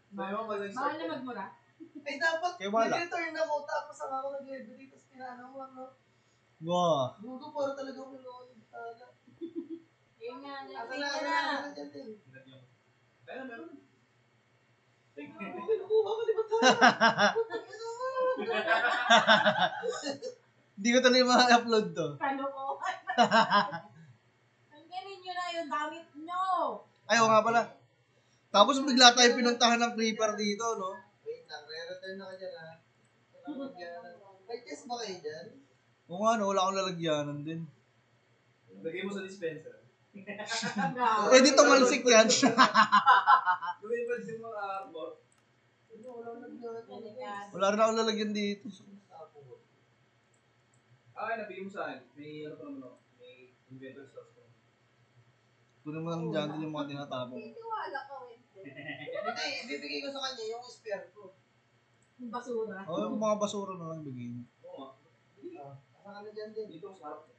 Mahal na magmura. Ay, dapat Kaya wala. nag-return ako, tapos ang ako nag-leverage, tapos pinanang mo, no? Wow. Gugo, para talaga ako nilawag. Tala. Yun nga, Asa nag-read na, ka asa na. na, asa na dyan, Tin. Kaya meron. Kinukuha ko, di ba tayo? Hindi ko tuloy ma-upload to. Kalokohan. Tanggalin nyo na yung damit nyo. Ay, oo nga pala. Tapos bigla tayo pinuntahan ng creeper dito, no? Wait lang, re-return na ka dyan, ha? May test ba kayo dyan? Oo nga, no, wala akong lalagyanan din. Lagay mo sa dispenser. Eh, di tumalsik yan. Gawin ba yung mga arbor? Wala nang naglalagay. Wala rin akong lalagyan dito. Ay, nabigay mo sa akin. May ano pa naman ako. May inventory stocks ko. Kunin mo lang dyan din yung mga tinatapong. Tiwala ka, Wednesday. Hindi, ibibigay ko sa kanya yung spare ko. Yung basura. O, yung mga basura na lang bigay mo. Oo nga. Asa ka na dyan, Tin? Dito sa harap ko.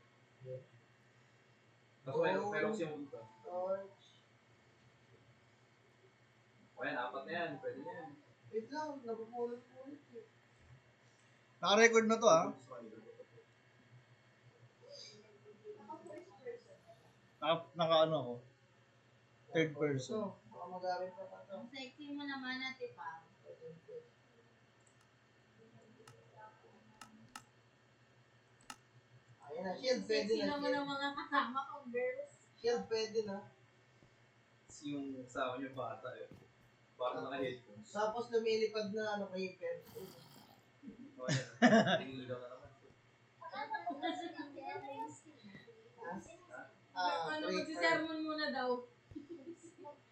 Tapos meron kasi yung dito. Torch. O yan, apat na yan. Pwede na yan. Wait lang, napupulit-pulit eh. Naka-record na to, ah. Naka-ano ako. Third person. So, baka magamit pa pa to. Ang sexy mo naman, Ate Pam. Ayun na, shield pwede Sexy na. naman ang mga kasama kong girls. Shield pwede na. Yung kasama niyo bata eh. Baka naka-headphones. Tapos lumilipad na ano kay Pen. O yan. Tingin na naman. Ano, magsisermon muna daw.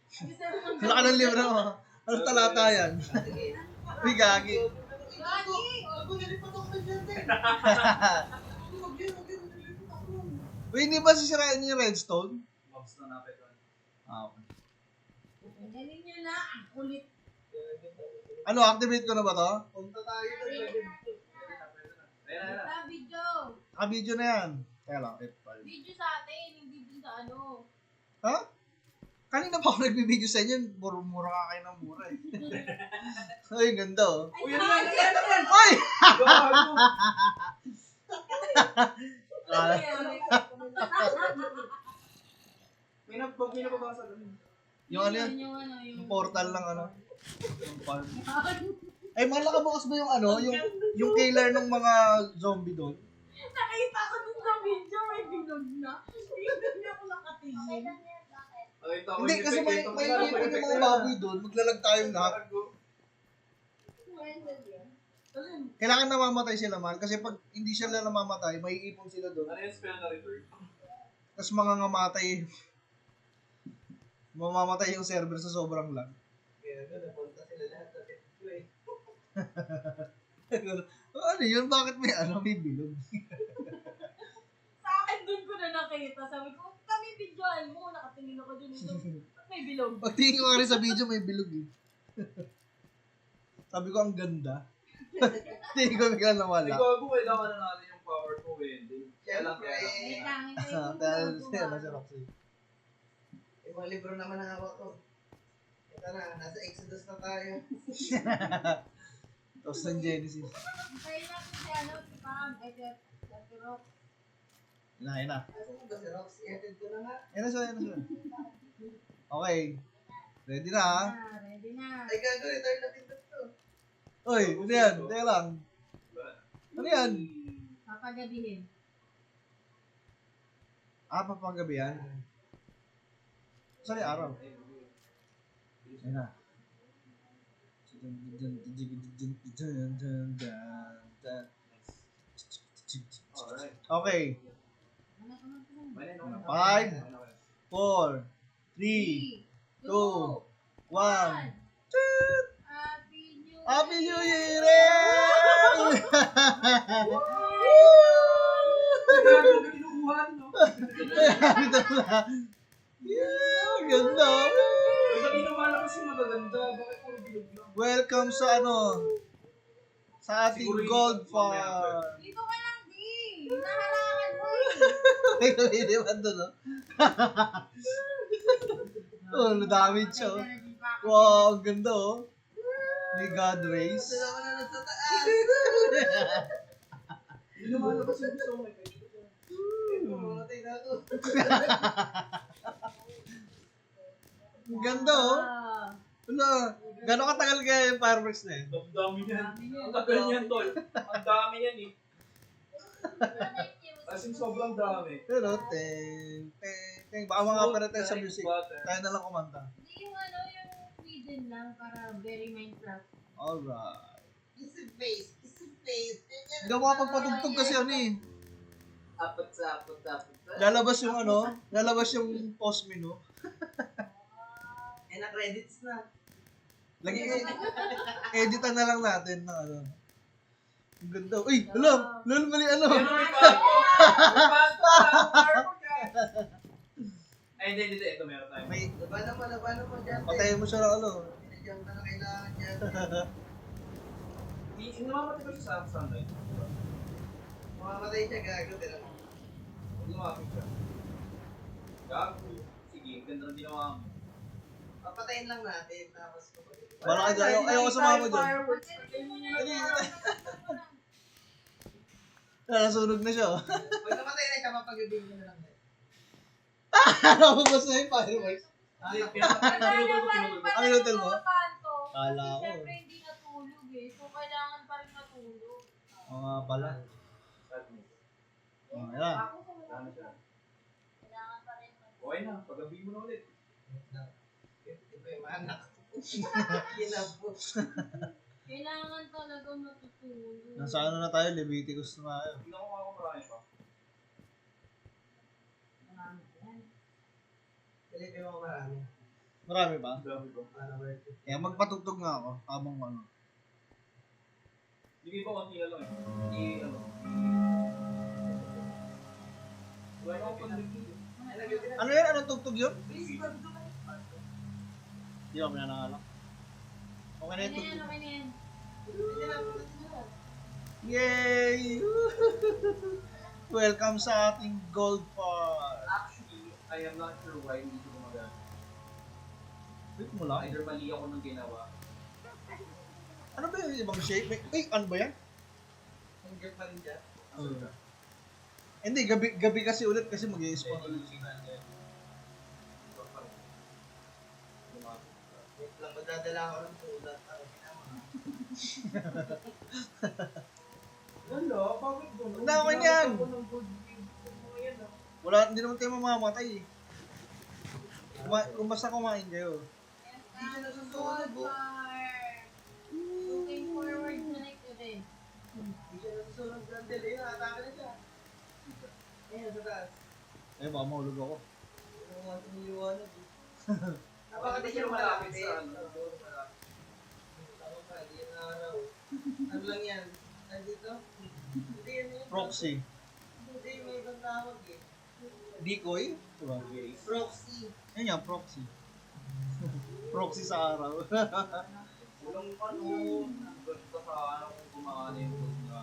Magsisermon Wala ka ng libro mo. Ano talata yan? Sige. Uy, gagi. Gagi! Ako nilipad ako kay Pen. Uy, hindi ba sisirain niyo yung redstone? Mobs na napit. Ah, okay. Galing nyo na, ang kulit. Ano, activate ko na ba to? Punta tayo doon. Pwede. Ayan na. Sa video. Naka-video na yan. Kaya lang, F5. Video sa atin, hindi dun sa ano. Ha? Kanina pa ako nagbibideo sa inyo, mura ka kayo ng mura eh. Ay, ganda oh. Ay, Uy, ano yan? Ano yan? Ay! Gago! May nababasa doon. Yung ano yan? Yung portal ng ano? Yung farm. Ay, malaka bukas ba yung ano? Yung killer ng mga zombie doon? Nakita ko dun sa video, may bilog na. Hindi na ako nakatingin. Hindi, kasi may ipon yung mga baboy doon. Maglalag tayong lahat. Kailangan namamatay sila, mahal. Kasi pag hindi sila namamatay, may ipon sila doon. Ano yung spell na return? Tapos mga ngamatay. Mamamatay yung server sa sobrang lag. Kaya napunta sila lahat sa pet ko eh. Ano yun? Bakit may ano? May bilog. Sa akin dun ko na nakita. Sabi ko, kami videoan mo. Nakatingin ako dun ito. May bilog. Pagtingin ko nga rin sa video, may bilog eh. Sabi ko, ang ganda. Tingin ko bigla Ay, nawala. gago, kailangan na natin yung power ko eh. Kaya lang, kaya lang. Wait lang, hintay Ah, ko dahil muna siya na bukas. si Roxy. Yung mga libro naman ang hawak ko. Ito na, nasa Exodus na tayo. Tapos ng Genesis. Hintayin natin si ano, si Pam. Ay, si Rock. Yun na. Asa mo ba si Rox? I-edit ko na nga. Yan na siya, yan na siya. Okay. Ready na ha? Ah, ready na. Ay gago, return na pindot to. Uy, ano yan? Teka lang. Ano yan? Papagabihin. Ah, papagabi yan? Saan yung araw? Ayun na. Alright. Okay. Manin, okay. 5, 4, 3, 2, 1. Happy New Year! Gago, may kinukuha no? Yeah, ganda. Ba't kinukuha kasi magaganda? Bakit puro bilog lang? Welcome sa ano? Sa ating Siguro yung gold ito, mamaya. farm. Dito ka lang, di. Naharangan mo eh. May kumiliwan doon, no? Oh, nadamage siya, oh. Wow, ang ganda, oh. May God rays. Gusto naman na nasa taas. Hindi lumalabas yung gusto mo. Mamatay na ako. Ang ganda oh. Ah. Wala. Gano'ng katagal kaya yung fireworks na yun? Ang dami niyan. Dami niyan. Ang tagal niyan, tol. Ang dami niyan eh. As in, sobrang dami. Pero, ting. Baka mga kapatid tayo sa music. Butter. Tayo na lang kumanta. Hindi yung yung Sweden lang para very Minecraft. Alright. Kiss and face. Kiss and face. Hindi ako makapagpatugtog kasi ano eh. Apat sa apat. Lalabas yung lalabas yung post menu. Eh, na-credits na. Lagi editan na lang natin na ano. Ang ganda. Uy, alam, mali ano. Pero may pato. May pato. Ay, hindi. Ito meron tayo. May Labanan mo dyan. patayin mo siya ng ano. Binigyan ka na kailangan dyan. Namamatay ba siya sa sunlight? Mamamatay siya, gago. Tira mo. Huwag lumapit siya. Gago. Sige, ganda ng ginawa mo. Papatayin lang natin. Tapos, Wala ka dyan. Ayaw ko sumama dyan. Fireworks. Nasunog na siya. pag namatay na siya, mapag-ibig mo na lang. Ano ba sa yung fireworks? Hindi, pinutol ko. Ang inutil mo? Kanto. Kala ko. Siyempre hindi natulog eh. So kailangan pa rin matulog. Oo nga pala. Sadness. Oh, yan. Ano siya? Kailangan pa rin matulog. Okay na, pag-gabi mo na ulit. Ito yung anak. Kinabo. Kailangan talaga matutulog. Nasa ano na tayo? Leviticus na tayo. Hindi na ako makakamarahin pa. Marami yan. Silipin mo marami. Marami ba? Ang dami ko. Para worth it. Kaya magpatugtog nga ako. Habang ano. Hindi ba konti na lang eh. Hindi, ano. Wala na akong pag-gabi. Ano yan? Anong tugtog yun? Please, bago na. Hindi ako pinanangalak. Okay na Okay yung na yan, tugtog. okay na yan. Yay! Welcome sa ating gold part. Actually, I am not sure why hindi ko gumagana. Wait mo lang. Either mali ako nung ginawa. Ano ba yung ibang shape? Ay, ano ba yan? Hanggang pa rin siya. Hindi, gabi kasi ulit kasi mag-i-spawn ulit. Wait lang, magdadala ako ng sulat. Ano ginama? Wala, bakit doon? Ang dami niyan. Wala, hindi naman tayo mamamatay eh. Kung basta kumain kayo. Hindi siya nasusunod. Looking forward na like today. Hindi siya nasusunod. Gandel, eh. Nakataka na siya. Ayun, sa taas. Eh, baka mahulog ako. Yung mga tumiliwanag. Bakit Napakati hindi siya siya malapit malapit eh. sa ano? Tama pa, hindi yan araw. Ano lang yan? Nandito? Hindi yan yun. Proxy. Hindi, may ibang tawag eh. Decoy? Diba? Proxy. Yan nga, proxy. Proxy sa araw. Walang ano, basta sa ano kung kumakana yung food na.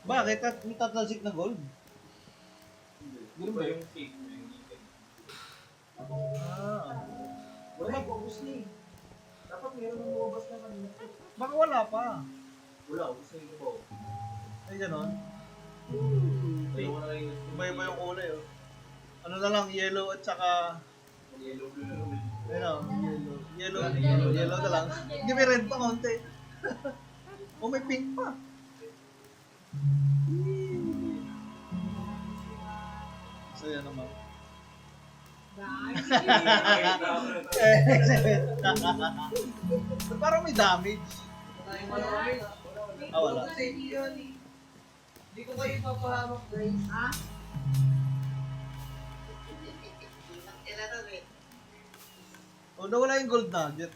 Bakit? May tatalsik na gold? Hindi ba yung cake mo yung ikin? Ah. Wala, ubus na eh. Dapat meron ng lumabas na kanina. Baka wala pa. Wala, ubus na yung iba. Ay, ganon. Dalawa na lang yung Iba-iba yung kulay, oh. Ano na lang, yellow at saka... yellow, blue na lang. Ano, yellow na lang. Hindi, may red pa konti. Oh, may pink pa. So, yan naman. Parang may damage. Ah, wala. Hindi ko kayo papahamak, guys. Ha? Kailan to, eh? Oh, nawala yung gold nugget.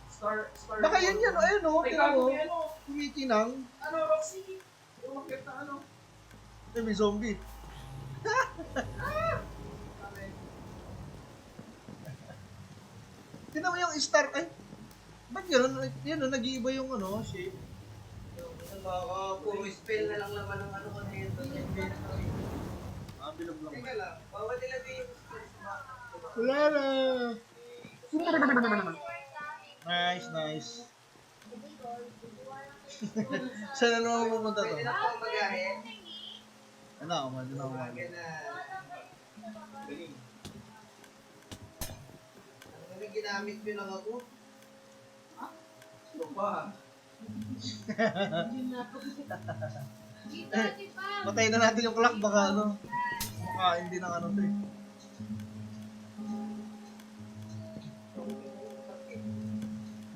Star. Baka yan yan, ayun oh, Ay, tingnan gago mo. may ano. Tumitinang. Ano, Roxy? Umakit na ano. Eh, may zombie. Tingnan mo yung star, ay. Ba't gano'n? Yan o, nag-iiba yung ano, shape. Baka puro spell na lang naman ang ano ko na yun. Ah, bilog lang. Teka lang, bawal nila din yung spell sa mga. Wala na. Nice, nice. Saan na naman pupunta to? Pwede na po magahe. Ano ako, man, na ako. Umaga na. Galing. Ano na ginamit ko lang ako? Ito pa. Patayin na natin yung clock, baka ano. Baka hindi na ano to eh.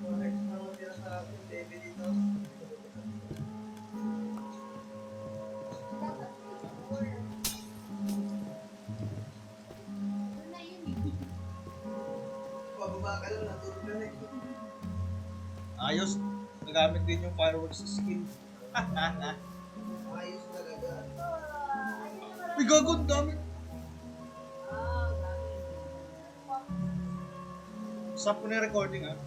Correct na ako tira sa akin, baby dito. Pababa ka lang, natulog ka na eh. Ayos. Nagamit din yung fireworks skill. Ayos talaga. May gago, ang dami. Stop ko na yung recording ah.